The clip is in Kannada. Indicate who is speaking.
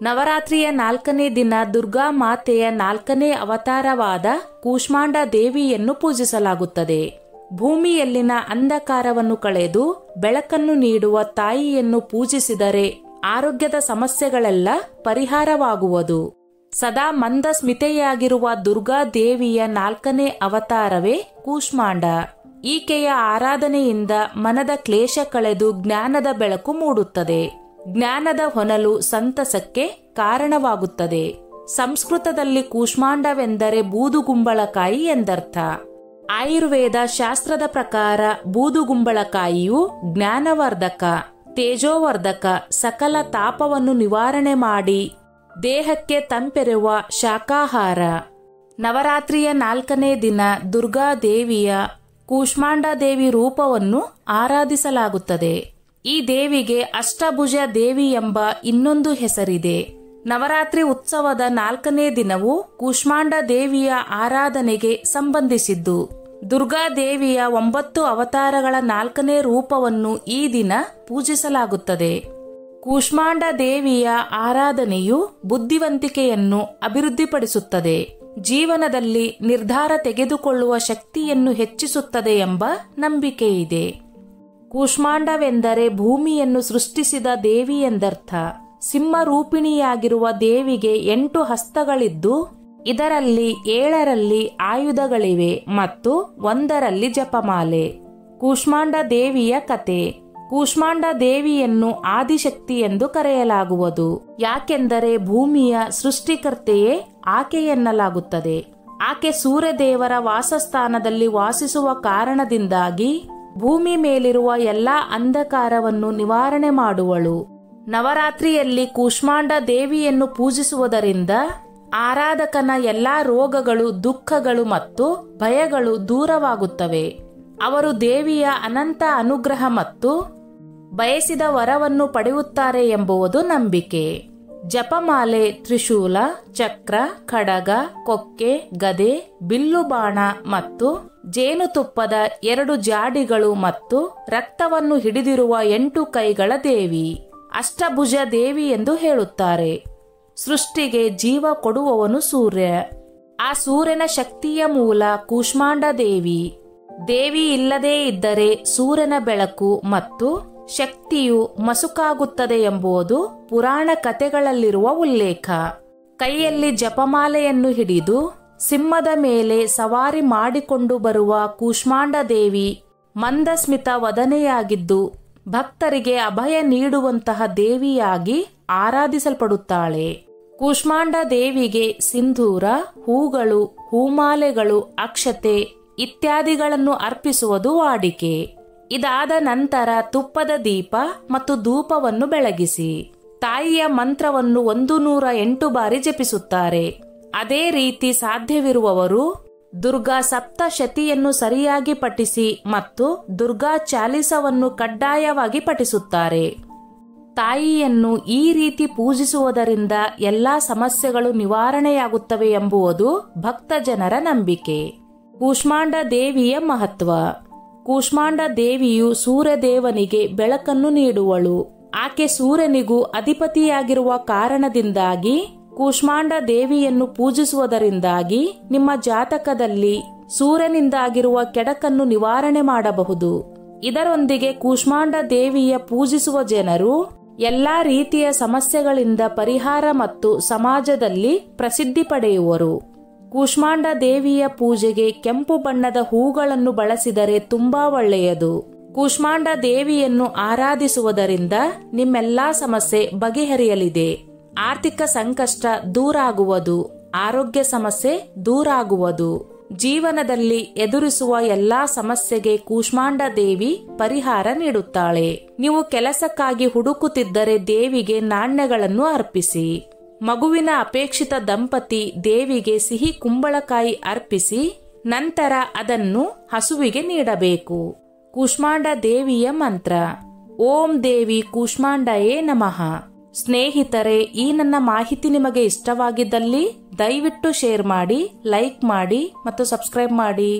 Speaker 1: ನವರಾತ್ರಿಯ 4ನೇ ದಿನ ದುರ್ಗಾ ಮಾತೆಯ 4ನೇ ಅವತಾರವಾದ ಕೂಷ್ಮಾಂಡ ದೇವಿಯನ್ನು ಪೂಜಿಸಲಾಗುತ್ತದೆ. ಭೂಮಿಯಲ್ಲಿನ ಅಂಧಕಾರವನ್ನು ಕಳೆದು ಬೆಳಕನ್ನು ನೀಡುವ ತಾಯಿಯನ್ನು ಪೂಜಿಸಿದರೆ ಆರೋಗ್ಯದ ಸಮಸ್ಯೆಗಳೆಲ್ಲ ಪರಿಹಾರವಾಗುವುದು. ಸದಾ ಮಂದಸ್ಮಿತೆಯಾಗಿರುವ ದುರ್ಗಾ ದೇವಿಯ 4ನೇ ಅವತಾರವೇ ಕೂಷ್ಮಾಂಡ. ಈಕೆಯ ಆರಾಧನೆಯಿಂದ ಮನದ ಕ್ಲೇಶ ಕಳೆದು ಜ್ಞಾನದ ಬೆಳಕು ಮೂಡುತ್ತದೆ. ಜ್ಞಾನದ ಹೊನಲು ಸಂತಸಕ್ಕೆ ಕಾರಣವಾಗುತ್ತದೆ. ಸಂಸ್ಕೃತದಲ್ಲಿ ಕೂಷ್ಮಾಂಡವೆಂದರೆ ಬೂದುಗುಂಬಳಕಾಯಿ ಎಂದರ್ಥ. ಆಯುರ್ವೇದ ಶಾಸ್ತ್ರದ ಪ್ರಕಾರ ಬೂದುಗುಂಬಳಕಾಯಿಯು ಜ್ಞಾನವರ್ಧಕ, ತೇಜೋವರ್ಧಕ, ಸಕಲ ತಾಪವನ್ನು ನಿವಾರಣೆ ಮಾಡಿ ದೇಹಕ್ಕೆ ತಂಪೆರೆಯುವ ಶಾಕಾಹಾರ. ನವರಾತ್ರಿಯ 4ನೇ ದಿನ ದುರ್ಗಾ ದೇವಿಯ ಕೂಷ್ಮಾಂಡ ದೇವಿ ರೂಪವನ್ನು ಆರಾಧಿಸಲಾಗುತ್ತದೆ. ಈ ದೇವಿಗೆ ಅಷ್ಟಭುಜ ದೇವಿ ಎಂಬ ಇನ್ನೊಂದು ಹೆಸರಿದೆ. ನವರಾತ್ರಿ ಉತ್ಸವದ 4ನೇ ದಿನವು ಕೂಷ್ಮಾಂಡ ದೇವಿಯ ಆರಾಧನೆಗೆ ಸಂಬಂಧಿಸಿದ್ದು. ದುರ್ಗಾ ದೇವಿಯ 9 ಅವತಾರಗಳ 4ನೇ ರೂಪವನ್ನು ಈ ದಿನ ಪೂಜಿಸಲಾಗುತ್ತದೆ. ಕೂಷ್ಮಾಂಡ ದೇವಿಯ ಆರಾಧನೆಯು ಬುದ್ಧಿವಂತಿಕೆಯನ್ನು ಅಭಿವೃದ್ಧಿಪಡಿಸುತ್ತದೆ, ಜೀವನದಲ್ಲಿ ನಿರ್ಧಾರ ತೆಗೆದುಕೊಳ್ಳುವ ಶಕ್ತಿಯನ್ನು ಹೆಚ್ಚಿಸುತ್ತದೆ ಎಂಬ ನಂಬಿಕೆಯಿದೆ. ಕೂಷ್ಮಾಂಡವೆಂದರೆ ಭೂಮಿಯನ್ನು ಸೃಷ್ಟಿಸಿದ ದೇವಿ ಎಂದರ್ಥ. ಸಿಂಹರೂಪಿಣಿಯಾಗಿರುವ ದೇವಿಗೆ 8 ಹಸ್ತಗಳಿದ್ದು ಇದರಲ್ಲಿ 7ರಲ್ಲಿ ಆಯುಧಗಳಿವೆ ಮತ್ತು 1ರಲ್ಲಿ ಜಪಮಾಲೆ. ಕೂಷ್ಮಾಂಡ ದೇವಿಯ ಕತೆ. ಕೂಷ್ಮಾಂಡ ದೇವಿಯನ್ನು ಆದಿಶಕ್ತಿ ಎಂದು ಕರೆಯಲಾಗುವುದು. ಯಾಕೆಂದರೆ ಭೂಮಿಯ ಸೃಷ್ಟಿಕರ್ತೆಯೇ ಆಕೆ ಎನ್ನಲಾಗುತ್ತದೆ. ಆಕೆ ಸೂರ್ಯದೇವರ ವಾಸಸ್ಥಾನದಲ್ಲಿ ವಾಸಿಸುವ ಕಾರಣದಿಂದಾಗಿ ಭೂಮಿ ಮೇಲಿರುವ ಎಲ್ಲಾ ಅಂಧಕಾರವನ್ನು ನಿವಾರಣೆ ಮಾಡುವಳು. ನವರಾತ್ರಿಯಲ್ಲಿ ಕೂಷ್ಮಾಂಡ ದೇವಿಯನ್ನು ಪೂಜಿಸುವುದರಿಂದ ಆರಾಧಕನ ಎಲ್ಲಾ ರೋಗಗಳು, ದುಃಖಗಳು ಮತ್ತು ಭಯಗಳು ದೂರವಾಗುತ್ತವೆ. ಅವರು ದೇವಿಯ ಅನಂತ ಅನುಗ್ರಹ ಮತ್ತು ಬಯಸಿದ ವರವನ್ನು ಪಡೆಯುತ್ತಾರೆ ಎಂಬುದು ನಂಬಿಕೆ. ಜಪಮಾಲೆ, ತ್ರಿಶೂಲ, ಚಕ್ರ, ಖಡ್ಗ, ಕೊಕ್ಕೆ, ಗದೆ, ಬಿಲ್ಲು ಬಾಣ ಮತ್ತು ಜೇನುತುಪ್ಪದ 2 ಜಾಡಿಗಳು ಮತ್ತು ರಕ್ತವನ್ನು ಹಿಡಿದಿರುವ 8 ಕೈಗಳ ದೇವಿ ಅಷ್ಟಭುಜ ದೇವಿ ಎಂದು ಹೇಳುತ್ತಾರೆ. ಸೃಷ್ಟಿಗೆ ಜೀವ ಕೊಡುವವನು ಸೂರ್ಯ. ಆ ಸೂರ್ಯನ ಶಕ್ತಿಯ ಮೂಲ ಕೂಷ್ಮಾಂಡ ದೇವಿ. ದೇವಿ ಇಲ್ಲದೇ ಇದ್ದರೆ ಸೂರ್ಯನ ಬೆಳಕು ಮತ್ತು ಶಕ್ತಿಯು ಮಸುಕಾಗುತ್ತದೆ ಎಂಬುದು ಪುರಾಣ ಕಥೆಗಳಲ್ಲಿರುವ ಉಲ್ಲೇಖ. ಕೈಯಲ್ಲಿ ಜಪಮಾಲೆಯನ್ನು ಹಿಡಿದು ಸಿಂಹದ ಮೇಲೆ ಸವಾರಿ ಮಾಡಿಕೊಂಡು ಬರುವ ಕೂಷ್ಮಾಂಡ ದೇವಿ ಮಂದಸ್ಮಿತ ವದನೆಯಾಗಿದ್ದು ಭಕ್ತರಿಗೆ ಅಭಯ ನೀಡುವಂತಹ ದೇವಿಯಾಗಿ ಆರಾಧಿಸಲ್ಪಡುತ್ತಾಳೆ. ಕೂಷ್ಮಾಂಡ ದೇವಿಗೆ ಸಿಂಧೂರ, ಹೂಗಳು, ಹೂಮಾಲೆಗಳು, ಅಕ್ಷತೆ ಇತ್ಯಾದಿಗಳನ್ನು ಅರ್ಪಿಸುವುದು ವಾಡಿಕೆ. ಇದಾದ ನಂತರ ತುಪ್ಪದ ದೀಪ ಮತ್ತು ಧೂಪವನ್ನು ಬೆಳಗಿಸಿ ತಾಯಿಯ ಮಂತ್ರವನ್ನು 108 ಬಾರಿ ಜಪಿಸುತ್ತಾರೆ. ಅದೇ ರೀತಿ ಸಾಧ್ಯವಿರುವವರು ದುರ್ಗಾ ಸಪ್ತಶತಿಯನ್ನು ಸರಿಯಾಗಿ ಪಠಿಸಿ ಮತ್ತು ದುರ್ಗಾ ಚಾಲಿಸವನ್ನು ಕಡ್ಡಾಯವಾಗಿ ಪಠಿಸುತ್ತಾರೆ. ತಾಯಿಯನ್ನು ಈ ರೀತಿ ಪೂಜಿಸುವುದರಿಂದ ಎಲ್ಲಾ ಸಮಸ್ಯೆಗಳು ನಿವಾರಣೆಯಾಗುತ್ತವೆ ಎಂಬುದು ಭಕ್ತ ಜನರ ನಂಬಿಕೆ. ಕೂಷ್ಮಾಂಡ ದೇವಿಯ ಮಹತ್ವ. ಕೂಷ್ಮಾಂಡ ದೇವಿಯು ಸೂರ್ಯದೇವನಿಗೆ ಬೆಳಕನ್ನು ನೀಡುವಳು. ಆಕೆ ಸೂರ್ಯನಿಗೂ ಅಧಿಪತಿಯಾಗಿರುವ ಕಾರಣದಿಂದಾಗಿ ಕೂಷ್ಮಾಂಡ ದೇವಿಯನ್ನು ಪೂಜಿಸುವುದರಿಂದಾಗಿ ನಿಮ್ಮ ಜಾತಕದಲ್ಲಿ ಸೂರ್ಯನಿಂದಾಗಿರುವ ಕೆಡಕನ್ನು ನಿವಾರಣೆ ಮಾಡಬಹುದು. ಇದರೊಂದಿಗೆ ಕೂಷ್ಮಾಂಡ ದೇವಿಯ ಪೂಜಿಸುವ ಜನರು ಎಲ್ಲಾ ರೀತಿಯ ಸಮಸ್ಯೆಗಳಿಂದ ಪರಿಹಾರ ಮತ್ತು ಸಮಾಜದಲ್ಲಿ ಪ್ರಸಿದ್ಧಿ ಪಡೆಯುವರು. ಕೂಷ್ಮಾಂಡ ದೇವಿಯ ಪೂಜೆಗೆ ಕೆಂಪು ಬಣ್ಣದ ಹೂಗಳನ್ನು ಬಳಸಿದರೆ ತುಂಬಾ ಒಳ್ಳೆಯದು. ಕೂಷ್ಮಾಂಡ ದೇವಿಯನ್ನು ಆರಾಧಿಸುವುದರಿಂದ ನಿಮ್ಮೆಲ್ಲಾ ಸಮಸ್ಯೆ ಬಗೆಹರಿಯಲಿದೆ. ಆರ್ಥಿಕ ಸಂಕಷ್ಟ ದೂರಾಗುವುದು, ಆರೋಗ್ಯ ಸಮಸ್ಯೆ ದೂರಾಗುವುದು. ಜೀವನದಲ್ಲಿ ಎದುರಿಸುವ ಎಲ್ಲಾ ಸಮಸ್ಯೆಗೆ ಕೂಷ್ಮಾಂಡ ದೇವಿ ಪರಿಹಾರ ನೀಡುತ್ತಾಳೆ. ನೀವು ಕೆಲಸಕ್ಕಾಗಿ ಹುಡುಕುತ್ತಿದ್ದರೆ ದೇವಿಗೆ ನಾಣ್ಯಗಳನ್ನು ಅರ್ಪಿಸಿ. ಮಗುವಿನ ಅಪೇಕ್ಷಿತ ದಂಪತಿ ದೇವಿಗೆ ಸಿಹಿ ಕುಂಬಳಕಾಯಿ ಅರ್ಪಿಸಿ ನಂತರ ಅದನ್ನು ಹಸುವಿಗೆ ನೀಡಬೇಕು. ಕೂಷ್ಮಾಂಡ ದೇವಿಯ ಮಂತ್ರ. ಓಂ ದೇವಿ ಕೂಷ್ಮಾಂಡಯೇ ನಮಃ. ಸ್ನೇಹಿತರೆ, ಈ ನನ್ನ ಮಾಹಿತಿ ನಿಮಗೆ ಇಷ್ಟವಾಗಿದ್ದಲ್ಲಿ ದಯವಿಟ್ಟು ಶೇರ್ ಮಾಡಿ, ಲೈಕ್ ಮಾಡಿ ಮತ್ತು ಸಬ್ಸ್ಕ್ರೈಬ್ ಮಾಡಿ.